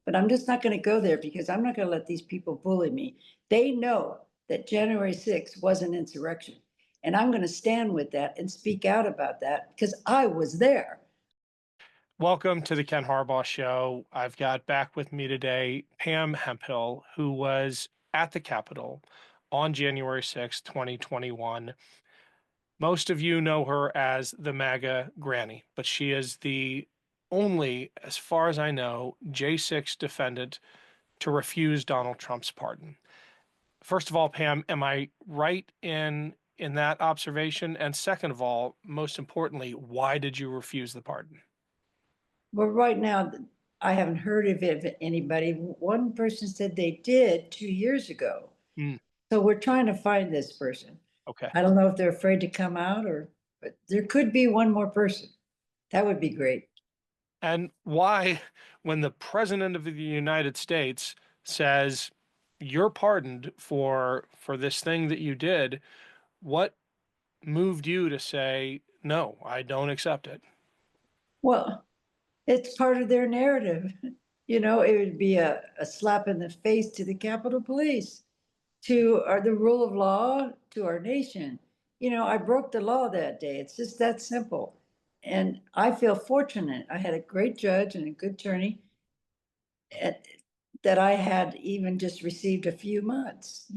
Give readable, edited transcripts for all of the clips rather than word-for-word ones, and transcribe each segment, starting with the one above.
But I'm just not going to go there because I'm not going to let these people bully me. They know that January 6th was an insurrection. And I'm going to stand with that and speak out about that because I was there. Welcome to the Ken Harbaugh Show. I've got back with me today Pam Hemphill, who was at the Capitol on January 6th, 2021. Most of you know her as the MAGA Granny, but she is the only, as far as I know, J6 defendant to refuse Donald Trump's pardon. First of all, Pam, am I right in that observation? And second of all, most importantly, why did you refuse the pardon? Well, right now, I haven't heard of anybody. One person said they did 2 years ago. Mm, So we're trying to find this person. okay. I don't know if they're afraid to come out but there could be one more person. That would be great. And why, when the president of the United States says you're pardoned for this thing that you did, what moved you to say, no, I don't accept it? Well, it's part of their narrative. It would be a slap in the face to the Capitol Police, to the rule of law, to our nation. I broke the law that day. It's just that simple. And I feel fortunate. I had a great judge and a good attorney at, that I had even just received a few months.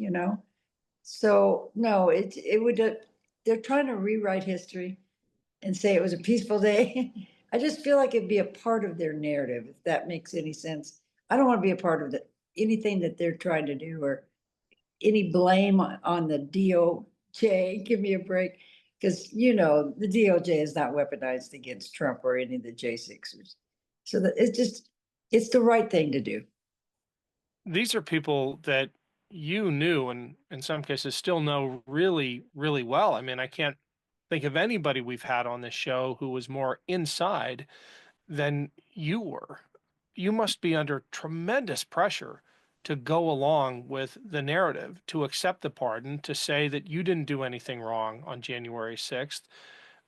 So no, it would, they're trying to rewrite history and say it was a peaceful day. I just feel like it'd be a part of their narrative, if that makes any sense. I don't want to be a part of anything that they're trying to do or any blame on the DOJ. Give me a break. Because, the DOJ is not weaponized against Trump or any of the J6ers. So that it's the right thing to do. These are people that you knew and in some cases still know really, really well. I mean, I can't think of anybody we've had on this show who was more inside than you were. You must be under tremendous pressure to go along with the narrative, to accept the pardon, to say that you didn't do anything wrong on January 6th,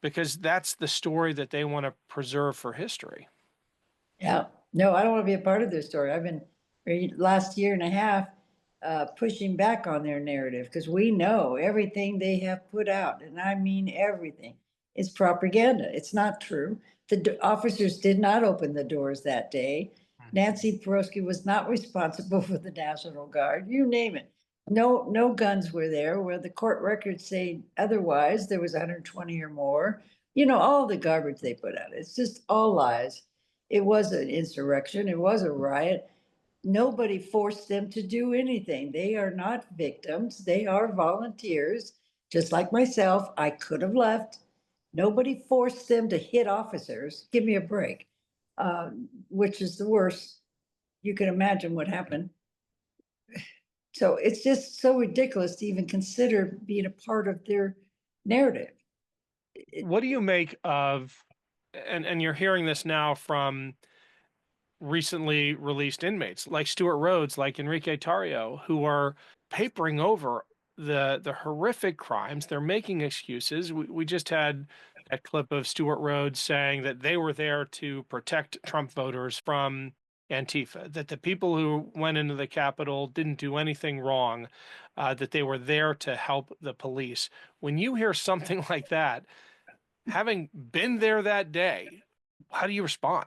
because that's the story that they want to preserve for history. Yeah, no, I don't want to be a part of their story. I've been last year and a half pushing back on their narrative because we know everything they have put out, and I mean everything, is propaganda. It's not true. The officers did not open the doors that day. Nancy Pelosi was not responsible for the National Guard. You name it. No, no guns were there. Where the court records say otherwise, there was 120 or more. All the garbage they put out. It's just all lies. It was an insurrection. It was a riot. Nobody forced them to do anything. They are not victims. They are volunteers, just like myself. I could have left. Nobody forced them to hit officers. Give me a break, which is the worst. You can imagine what happened. So it's just so ridiculous to even consider being a part of their narrative. What do you make of, and you're hearing this now from recently released inmates like Stuart Rhodes, like Enrique Tarrio, who are papering over the horrific crimes. They're making excuses. We just had a clip of Stuart Rhodes saying that they were there to protect Trump voters from Antifa, that the people who went into the Capitol didn't do anything wrong, that they were there to help the police. When you hear something like that, having been there that day, how do you respond?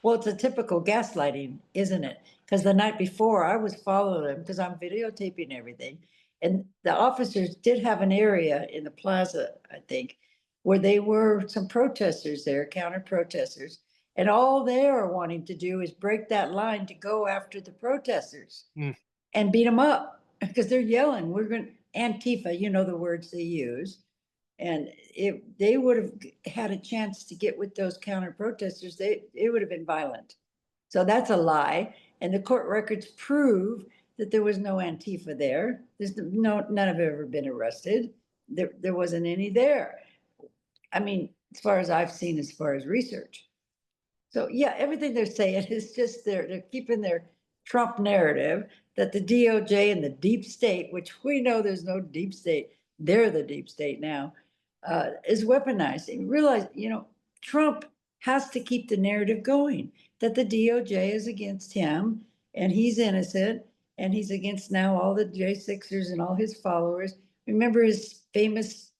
Well, it's a typical gaslighting, isn't it? Because the night before I was following them because I'm videotaping everything. And the officers did have an area in the plaza, I think, where they were some protesters there, counter protesters. And all they are wanting to do is break that line to go after the protesters Mm. and beat them up because they're yelling, we're going to Antifa, the words they use. And if they would have had a chance to get with those counter protesters, it would have been violent. So that's a lie. And the court records prove that there was no Antifa there. There's none have ever been arrested. There wasn't any there. I mean, as far as I've seen, as far as research. So yeah, everything they're saying is just they're keeping their Trump narrative that the DOJ and the deep state, which we know there's no deep state, they're the deep state now, is weaponized. And realize, Trump has to keep the narrative going that the DOJ is against him and he's innocent and he's against now all the J6ers and all his followers. Remember his famous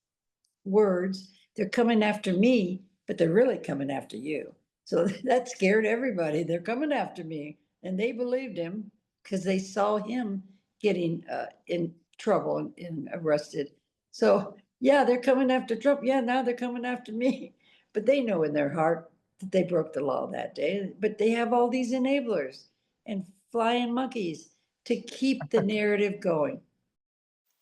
words, they're coming after me, but they're really coming after you. So that scared everybody. They're coming after me. And they believed him because they saw him getting in trouble and arrested. So yeah, they're coming after Trump. Yeah, now they're coming after me. But they know in their heart that they broke the law that day. But they have all these enablers and flying monkeys to keep the narrative going.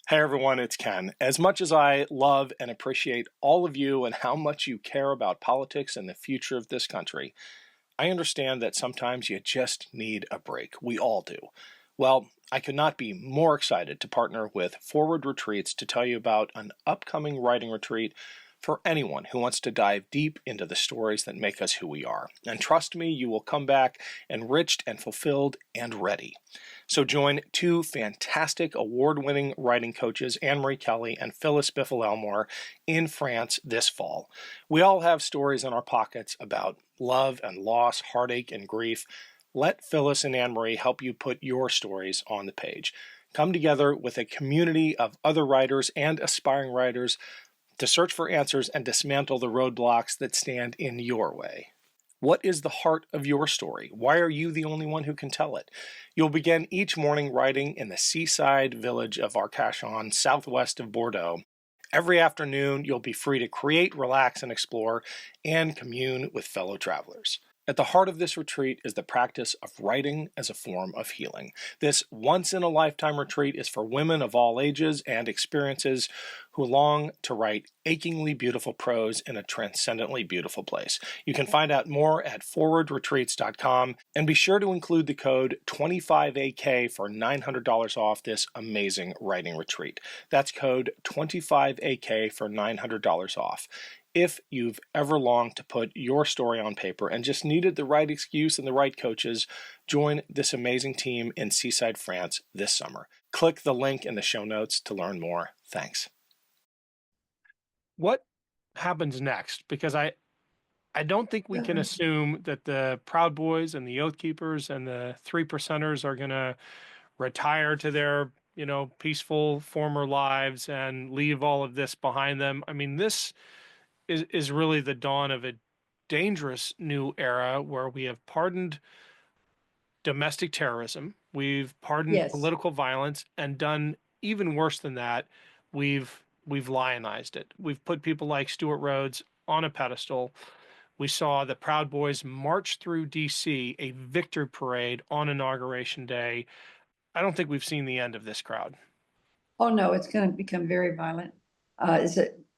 Hey everyone, it's Ken. As much as I love and appreciate all of you and how much you care about politics and the future of this country, I understand that sometimes you just need a break. We all do. Well, I could not be more excited to partner with Forward Retreats to tell you about an upcoming writing retreat for anyone who wants to dive deep into the stories that make us who we are. And trust me, you will come back enriched and fulfilled and ready. So join two fantastic award-winning writing coaches, Anne-Marie Kelly and Phyllis Biffle-Elmore, in France this fall. We all have stories in our pockets about love and loss, heartache and grief. Let Phyllis and Anne-Marie help you put your stories on the page. Come together with a community of other writers and aspiring writers to search for answers and dismantle the roadblocks that stand in your way. What is the heart of your story? Why are you the only one who can tell it? You'll begin each morning writing in the seaside village of Arcachon, southwest of Bordeaux. Every afternoon, you'll be free to create, relax, and explore, and commune with fellow travelers. At the heart of this retreat is the practice of writing as a form of healing. This once-in-a-lifetime retreat is for women of all ages and experiences who long to write achingly beautiful prose in a transcendently beautiful place. You can find out more at forwardretreats.com, and be sure to include the code 25AK for $900 off this amazing writing retreat. That's code 25AK for $900 off. If you've ever longed to put your story on paper and just needed the right excuse and the right coaches, join this amazing team in Seaside, France this summer. Click the link in the show notes to learn more. Thanks. What happens next? Because I don't think we can assume that the Proud Boys and the Oath Keepers and the Three Percenters are going to retire to their, peaceful former lives and leave all of this behind them. I mean, this is really the dawn of a dangerous new era where we have pardoned domestic terrorism, we've pardoned Yes. political violence, and done even worse than that, we've lionized it. We've put people like Stuart Rhodes on a pedestal. We saw the Proud Boys march through DC, a victory parade on Inauguration Day. I don't think we've seen the end of this crowd. Oh, no, it's gonna become very violent.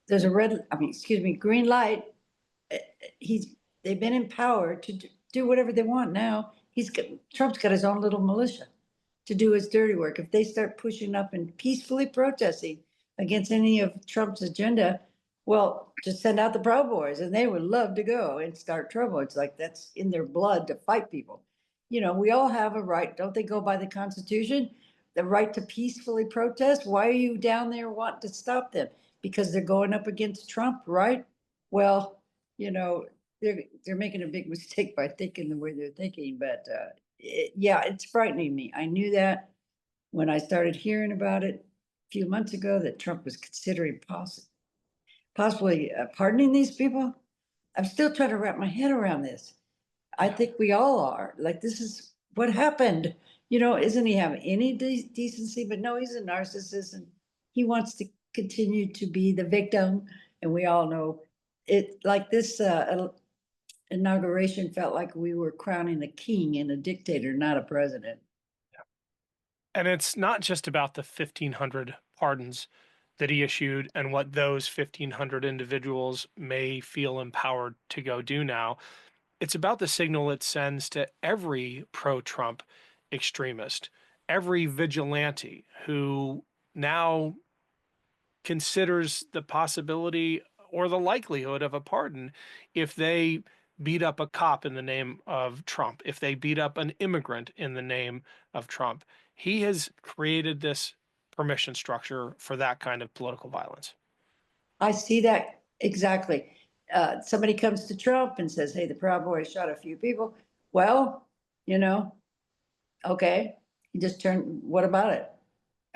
There's a green light. Uh, they've been empowered to do whatever they want now. Trump's got his own little militia to do his dirty work. If they start pushing up and peacefully protesting against any of Trump's agenda, well, just send out the Proud Boys and they would love to go and start trouble. It's like that's in their blood to fight people. We all have a right, don't they go by the Constitution? The right to peacefully protest. Why are you down there wanting to stop them? Because they're going up against Trump, right? Well, they're making a big mistake by thinking the way they're thinking, but yeah, it's frightening me. I knew that when I started hearing about it a few months ago that Trump was considering possibly pardoning these people. I'm still trying to wrap my head around this. I think we all are. Like, this is what happened. Isn't he having any decency? But no, he's a narcissist and he wants to continue to be the victim. And we all know it. Like this inauguration felt like we were crowning a king and a dictator, not a president. And it's not just about the 1,500 pardons that he issued and what those 1,500 individuals may feel empowered to go do now. It's about the signal it sends to every pro-Trump extremist, every vigilante who now considers the possibility or the likelihood of a pardon if they beat up a cop in the name of Trump, if they beat up an immigrant in the name of Trump. He has created this permission structure for that kind of political violence. I see that exactly. Somebody comes to Trump and says, hey, the Proud Boys shot a few people. well, you know, okay, he just turned, what about it?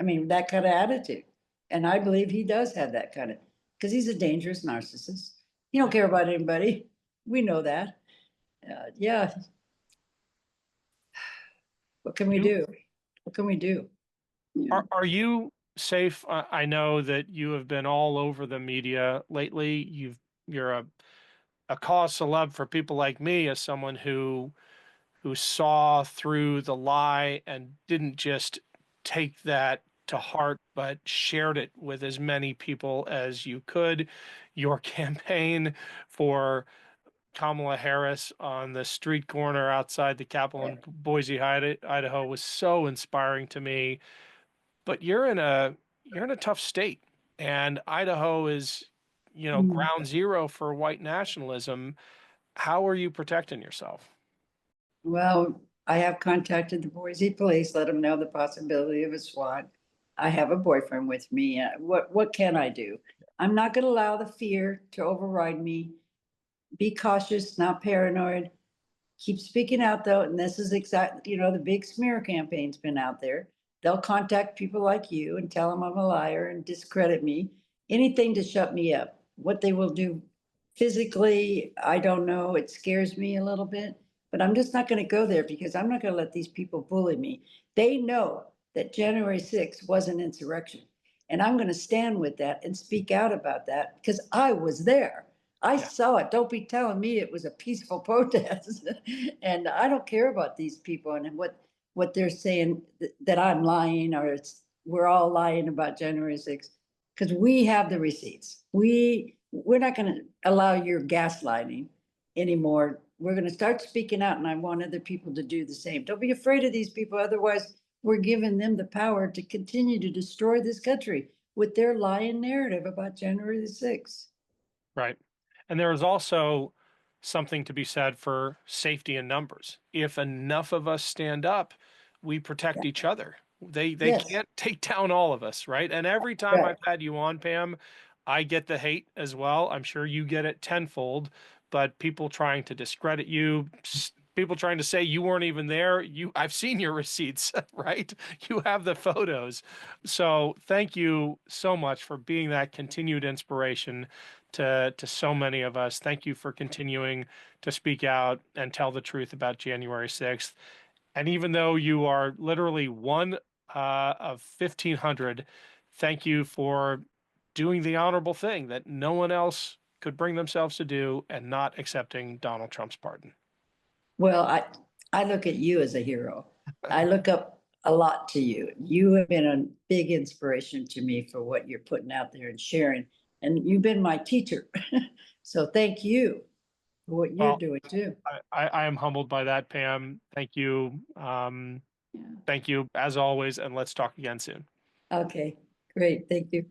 I mean, that kind of attitude. And I believe he does have that kind of, because he's a dangerous narcissist. He don't care about anybody. We know that. Yeah. What can we You do? What can we do? Yeah. are you safe? I know that you have been all over the media lately. You're a cause celeb for people like me, as someone who saw through the lie and didn't just take that to heart, but shared it with as many people as you could. Your campaign for Kamala Harris on the street corner outside the Capitol in Boise, Idaho was so inspiring to me. But you're in a tough state, and Idaho is, Mm. ground zero for white nationalism. How are you protecting yourself? Well, I have contacted the Boise police, let them know the possibility of a SWAT. I have a boyfriend with me. What can I do? I'm not going to allow the fear to override me. Be cautious, not paranoid. Keep speaking out though, and this is exactly, the big smear campaign's been out there. They'll contact people like you and tell them I'm a liar and discredit me. Anything to shut me up. What they will do physically, I don't know. It scares me a little bit, but I'm just not going to go there because I'm not going to let these people bully me. They know that January 6th was an insurrection, and I'm going to stand with that and speak out about that because I was there. I Yeah. saw it. Don't be telling me it was a peaceful protest. And I don't care about these people and what they're saying that I'm lying or we're all lying about January 6th because we have the receipts. We're not going to allow your gaslighting anymore. We're going to start speaking out, and I want other people to do the same. Don't be afraid of these people. Otherwise, we're giving them the power to continue to destroy this country with their lying narrative about January the 6th. Right. And there is also something to be said for safety in numbers. If enough of us stand up, we protect each other. They Yes. can't take down all of us, right? And every time Right. I've had you on, Pam, I get the hate as well. I'm sure you get it tenfold, but people trying to discredit you, people trying to say you weren't even there. I've seen your receipts, right? You have the photos. So thank you so much for being that continued inspiration to so many of us. Thank you for continuing to speak out and tell the truth about January 6th. And even though you are literally one of 1,500, thank you for doing the honorable thing that no one else could bring themselves to do and not accepting Donald Trump's pardon. Well, I look at you as a hero. I look up a lot to you. You have been a big inspiration to me for what you're putting out there and sharing. And you've been my teacher. So thank you for what you're Well, doing too. I am humbled by that, Pam. Thank you. Yeah. Thank you as always, and let's talk again soon. Okay, great. Thank you.